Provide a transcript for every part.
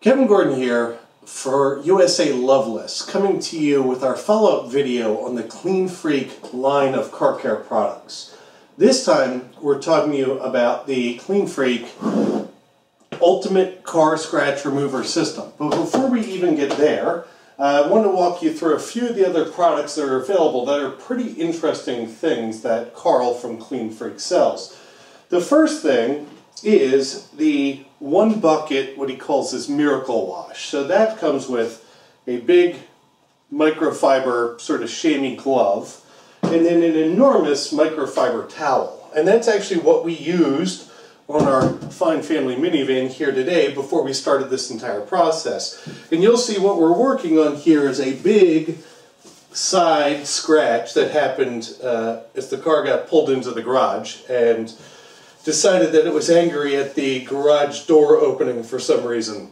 Kevin Gordon here for USA Loveless, coming to you with our follow-up video on the Kleen Freak line of car care products. This time we're talking to you about the Kleen Freak Ultimate Car Scratch Remover System. But before we even get there, I want to walk you through a few of the other products that are available that are pretty interesting things that Carl from Kleen Freak sells. The first thing is the one bucket, what he calls his miracle wash. So that comes with a big microfiber sort of chamois glove and then an enormous microfiber towel. And that's actually what we used on our fine family minivan here today before we started this entire process. And you'll see what we're working on here is a big side scratch that happened as the car got pulled into the garage and decided that it was angry at the garage door opening for some reason.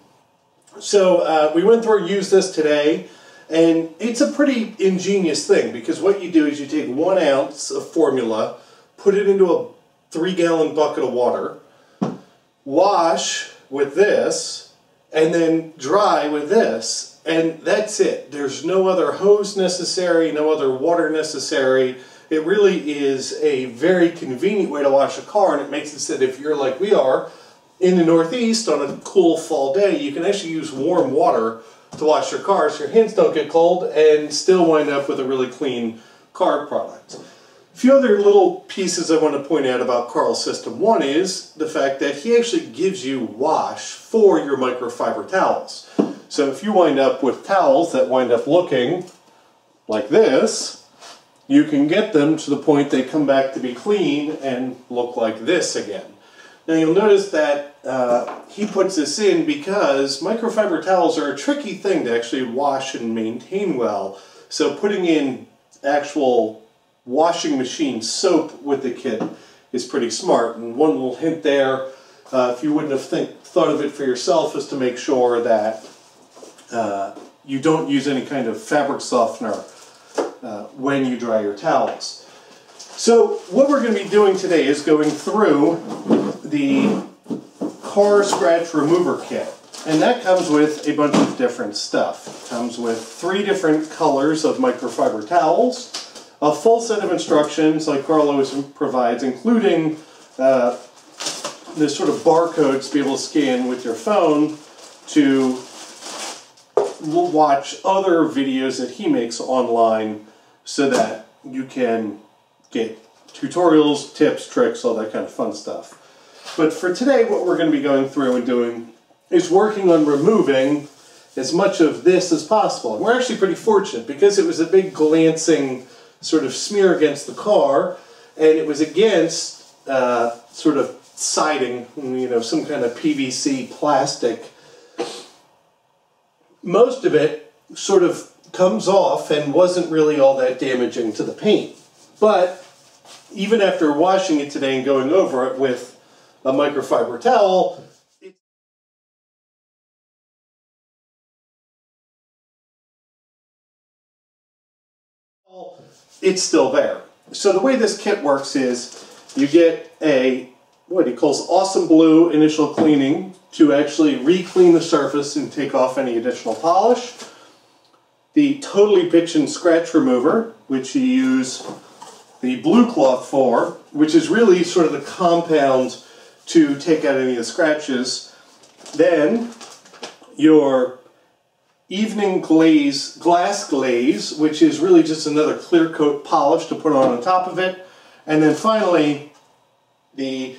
So we went through and used this today, and it's a pretty ingenious thing because what you do is you take 1 ounce of formula, put it into a 3-gallon bucket of water, wash with this, and then dry with this, and that's it. There's no other hose necessary, no other water necessary. It really is a very convenient way to wash a car, and it makes it so that if you're like we are in the Northeast on a cool fall day, you can actually use warm water to wash your car so your hands don't get cold and still wind up with a really clean car product. A few other little pieces I want to point out about Carl's system. One is the fact that he actually gives you wash for your microfiber towels. So if you wind up with towels that wind up looking like this, you can get them to the point they come back to be clean and look like this again. Now you'll notice that he puts this in because microfiber towels are a tricky thing to actually wash and maintain well. So putting in actual washing machine soap with the kit is pretty smart. And one little hint there, if you wouldn't have thought of it for yourself, is to make sure that you don't use any kind of fabric softener when you dry your towels. So what we're going to be doing today is going through the car scratch remover kit, and that comes with a bunch of different stuff. It comes with 3 different colors of microfiber towels, a full set of instructions like Carl always provides, including this sort of barcodes to be able to scan with your phone to watch other videos that he makes online so that you can get tutorials, tips, tricks, all that kind of fun stuff. But for today, what we're going to be going through and doing is working on removing as much of this as possible. And we're actually pretty fortunate because it was a big glancing sort of smear against the car, and it was against sort of siding, you know, some kind of PVC plastic. Most of it sort of comes off and wasn't really all that damaging to the paint. But even after washing it today and going over it with a microfiber towel, it's still there. So the way this kit works is you get a, what he calls awesome blue initial cleaning to actually re-clean the surface and take off any additional polish. The Totally Bitchin' Scratch Remover, which you use the blue cloth for, which is really sort of the compound to take out any of the scratches. Then your Evening Glass Glaze, which is really just another clear coat polish to put on top of it. And then finally, the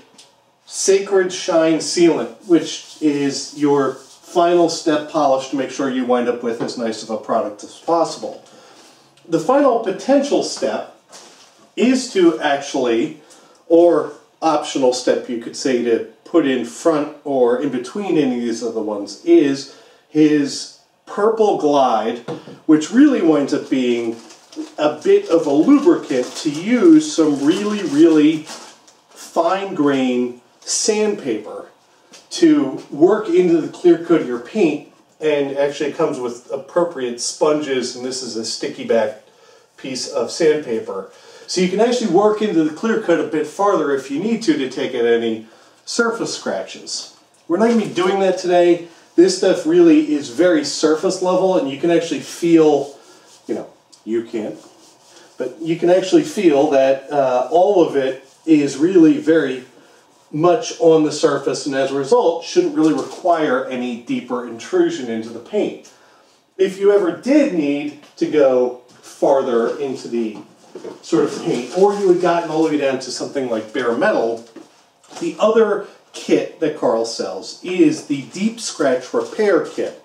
Sacred Shine Sealant, which is your final step polish to make sure you wind up with as nice of a product as possible. The final potential step is to actually, or optional step you could say to put in front or in between any of these other ones, is his Purple Glide, which really winds up being a bit of a lubricant to use some really, really fine grain sandpaper to work into the clear coat of your paint, and actually comes with appropriate sponges, and this is a sticky back piece of sandpaper. So you can actually work into the clear coat a bit farther if you need to take out any surface scratches. We're not going to be doing that today. This stuff really is very surface level, and you can actually feel, you can't, but you can actually feel that all of it is really very much on the surface, and as a result shouldn't really require any deeper intrusion into the paint. If you ever did need to go farther into the sort of paint, or you had gotten all the way down to something like bare metal, the other kit that Carl sells is the Deep Scratch Repair Kit.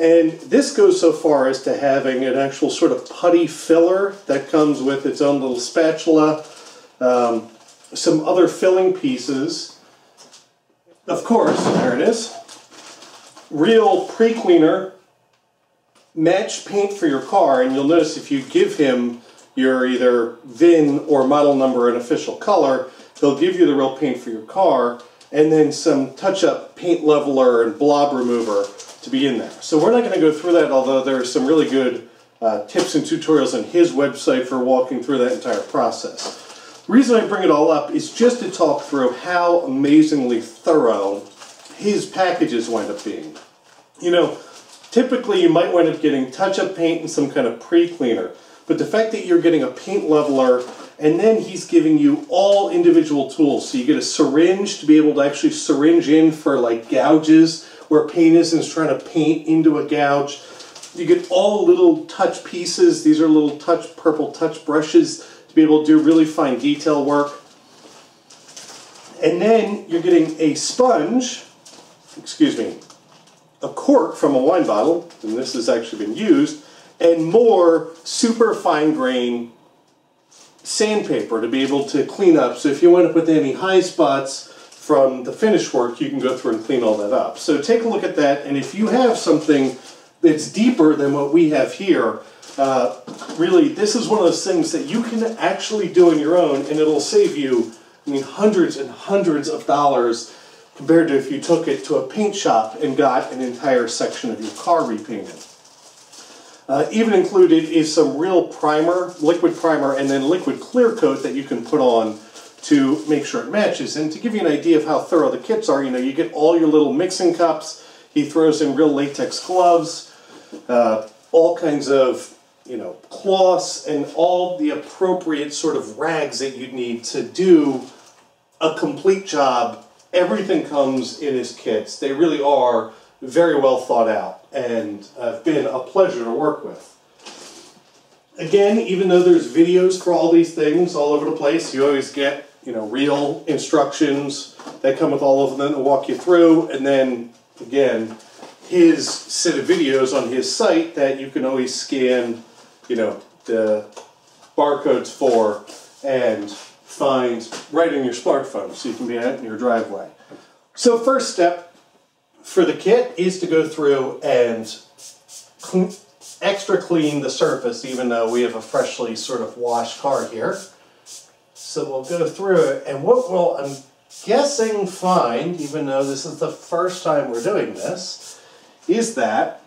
And this goes so far as to having an actual sort of putty filler that comes with its own little spatula, some other filling pieces. Of course, there it is, real pre-cleaner, matched paint for your car, and you'll notice if you give him your either VIN or model number and official color, he'll give you the real paint for your car, and then some touch-up paint leveler and blob remover to be in there. So we're not going to go through that, although there are some really good tips and tutorials on his website for walking through that entire process. The reason I bring it all up is just to talk through how amazingly thorough his packages wind up being. Typically you might wind up getting touch-up paint and some kind of pre-cleaner, but the fact that you're getting a paint leveler and then he's giving you all individual tools. So you get a syringe to be able to actually syringe in for like gouges where paint is and is trying to paint into a gouge. You get all little touch pieces. These are little purple touch brushes to be able to do really fine detail work. And then you're getting a sponge, a cork from a wine bottle, and this has actually been used, and more super fine grain sandpaper to be able to clean up. So if you end up with any high spots from the finish work, you can go through and clean all that up. So take a look at that, and if you have something that's deeper than what we have here, really this is one of those things that you can actually do on your own, and it'll save you, hundreds and hundreds of dollars compared to if you took it to a paint shop and got an entire section of your car repainted. Even included is some real primer, liquid primer, and then liquid clear coat that you can put on to make sure it matches. And to give you an idea of how thorough the kits are, you get all your little mixing cups, he throws in real latex gloves, all kinds of, cloths, and all the appropriate sort of rags that you need to do a complete job. Everything comes in his kits. They really are very well thought out and have been a pleasure to work with. Again, even though there's videos for all these things all over the place, you always get, real instructions that come with all of them to walk you through, and then, again, his set of videos on his site that you can always scan, the barcodes for and find right in your smartphone, so you can be out in your driveway. So first step for the kit is to go through and extra clean the surface, even though we have a freshly sort of washed car here. So we'll go through it, and what we'll, I'm guessing, find, even though this is the first time we're doing this, is that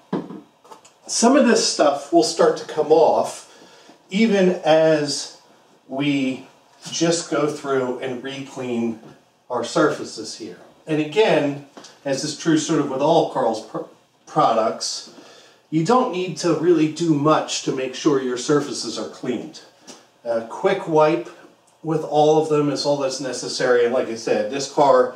some of this stuff will start to come off even as we just go through and re-clean our surfaces here. And again, as is true sort of with all Carl's products, you don't need to really do much to make sure your surfaces are cleaned. A quick wipe with all of them is all that's necessary. And like I said, this car,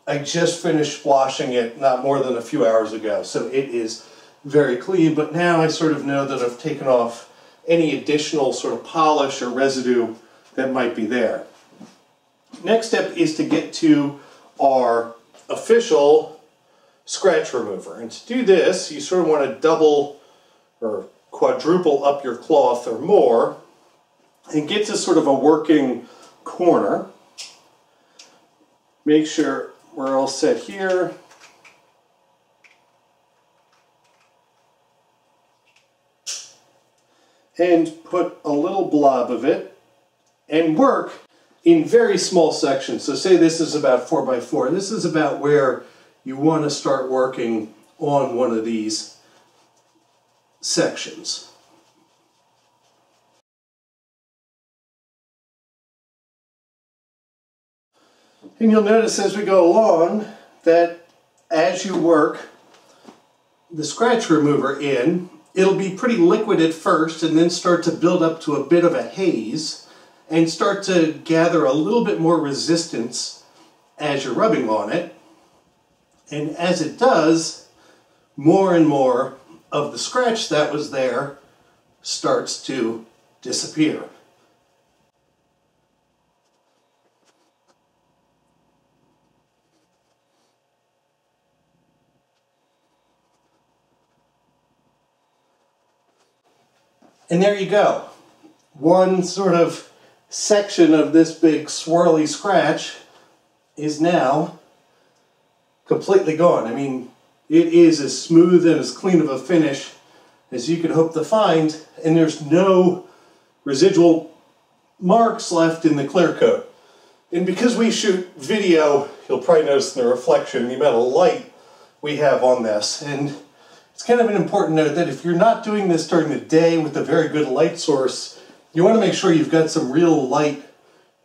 I just finished washing it not more than a few hours ago, so it is very clean. But now I sort of know that I've taken off any additional sort of polish or residue that might be there. Next step is to get to our official scratch remover. And to do this, you sort of want to double or quadruple up your cloth or more and get to sort of a working corner. Make sure we're all set here. And put a little blob of it and work in very small sections. So say this is about 4x4. This is about where you want to start working on one of these sections. And you'll notice as we go along that as you work the scratch remover in, it'll be pretty liquid at first and then start to build up to a bit of a haze and start to gather a little bit more resistance as you're rubbing on it. And as it does, more and more of the scratch that was there starts to disappear. And there you go. One sort of section of this big swirly scratch is now completely gone. I mean, it is as smooth and as clean of a finish as you could hope to find, and there's no residual marks left in the clear coat. And because we shoot video, you'll probably notice in the reflection the amount of light we have on this. And it's kind of an important note that if you're not doing this during the day with a very good light source, you want to make sure you've got some real light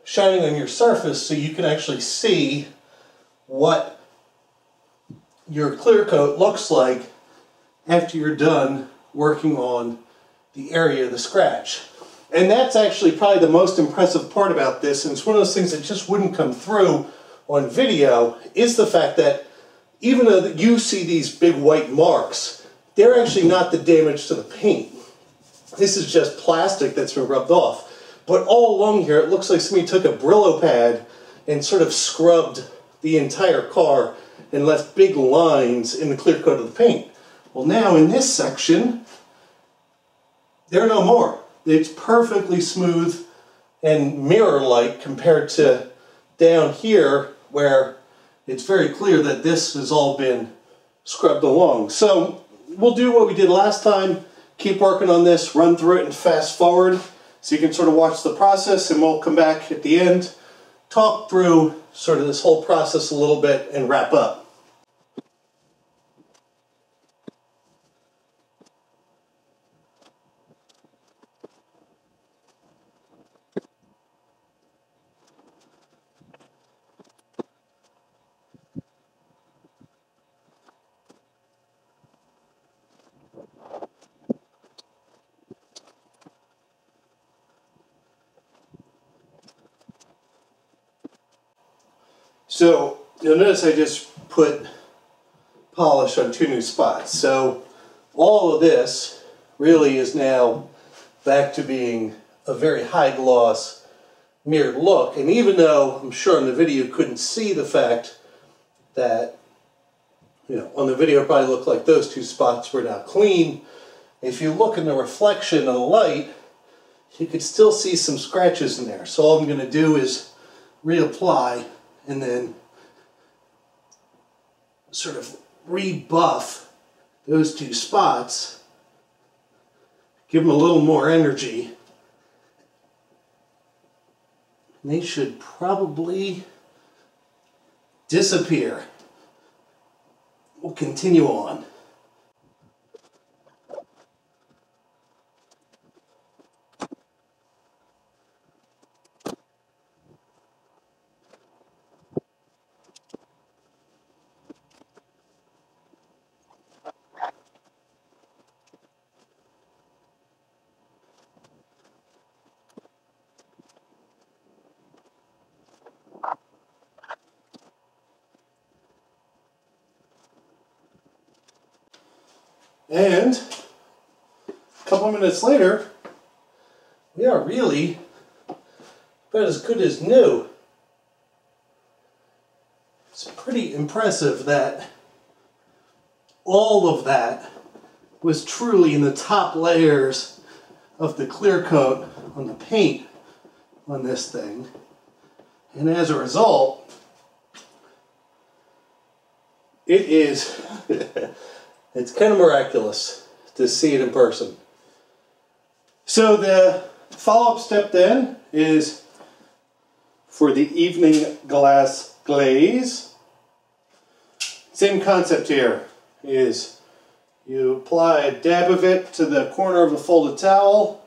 shining on your surface so you can actually see what your clear coat looks like after you're done working on the area of the scratch. And that's actually probably the most impressive part about this, and it's one of those things that just wouldn't come through on video, is the fact that even though you see these big white marks, they're actually not the damage to the paint. This is just plastic that's been rubbed off. But all along here, it looks like somebody took a Brillo pad and sort of scrubbed the entire car and left big lines in the clear coat of the paint. Well, now in this section, there are no more. It's perfectly smooth and mirror-like compared to down here where it's very clear that this has all been scrubbed along. So we'll do what we did last time, keep working on this, run through it and fast forward so you can sort of watch the process, and we'll come back at the end, talk through sort of this whole process a little bit and wrap up. So you'll notice I just put polish on 2 new spots. So all of this really is now back to being a very high gloss mirrored look. And even though I'm sure on the video you couldn't see the fact that, on the video it probably looked like those 2 spots were now clean, if you look in the reflection of the light, you could still see some scratches in there. So all I'm going to do is reapply and then sort of rebuff those 2 spots, give them a little more energy, and they should probably disappear. We'll continue on. And a couple minutes later, we are really about as good as new. It's pretty impressive that all of that was truly in the top layers of the clear coat on the paint on this thing. And as a result, it is it's kind of miraculous to see it in person. So the follow-up step then is for the evening glass glaze. Same concept here is you apply a dab of it to the corner of a folded towel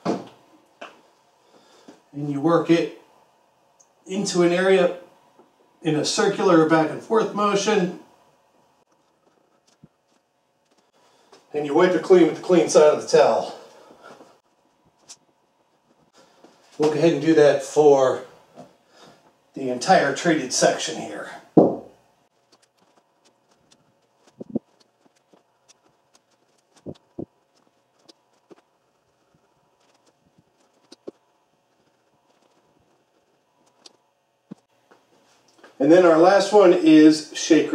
and you work it into an area in a circular back and forth motion. and you wipe it clean with the clean side of the towel. We'll go ahead and do that for the entire treated section here. And then our last one is Shine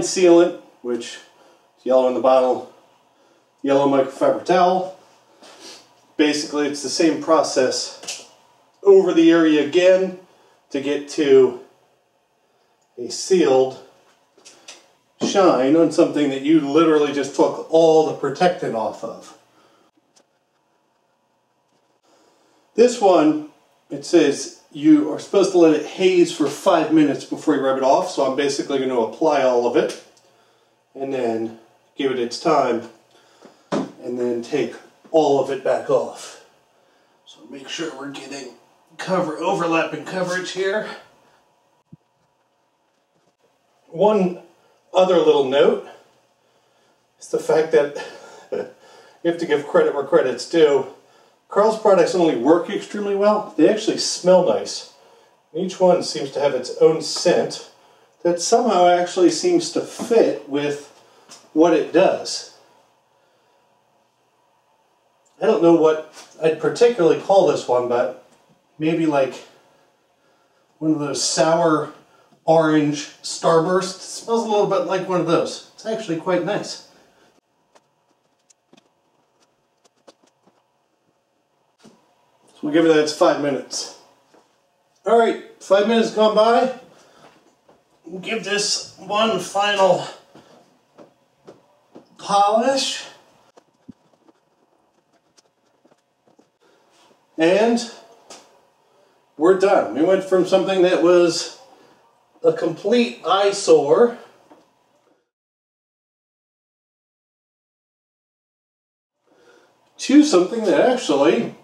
Sealant, which is yellow in the bottle, yellow microfiber towel. Basically, it's the same process over the area again to get to a sealed shine on something that you literally just took all the protectant off of. This one, it says you are supposed to let it haze for 5 minutes before you rub it off, so I'm basically going to apply all of it and then give it its time and then take all of it back off. So make sure we're getting overlapping coverage here. One other little note is the fact that you have to give credit where credit's due. Karl's products not only work extremely well, they actually smell nice. Each one seems to have its own scent that somehow actually seems to fit with what it does. I don't know what I'd particularly call this one, but maybe like one of those sour orange starbursts. It smells a little bit like one of those. It's actually quite nice. So we'll give it its 5 minutes. Alright, 5 minutes gone by. We'll give this one final polish. And we're done. We went from something that was a complete eyesore to something that actually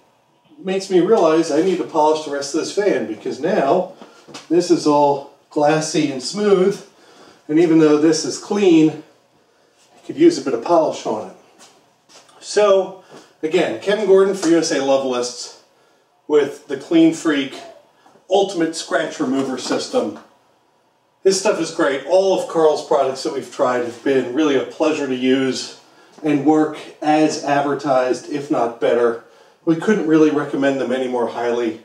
makes me realize I need to polish the rest of this fan, because now this is all glassy and smooth, and even though this is clean, I could use a bit of polish on it. So again, Kevin Gordon for USA Lovelists with the Kleen Freak Ultimate Scratch Remover System. This stuff is great. All of Karl's products that we've tried have been really a pleasure to use and work as advertised, if not better. We couldn't really recommend them any more highly.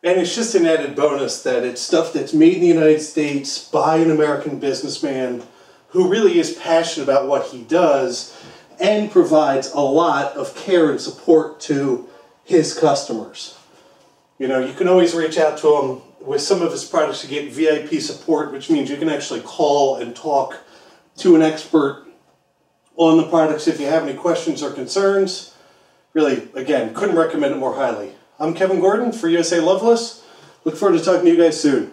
And it's just an added bonus that it's stuff that's made in the United States by an American businessman who really is passionate about what he does and provides a lot of care and support to his customers. You know, you can always reach out to him with some of his products to get VIP support, which means you can actually call and talk to an expert on the products if you have any questions or concerns. Really, again, couldn't recommend it more highly. I'm Kevin Gordon for USA Loveless. Look forward to talking to you guys soon.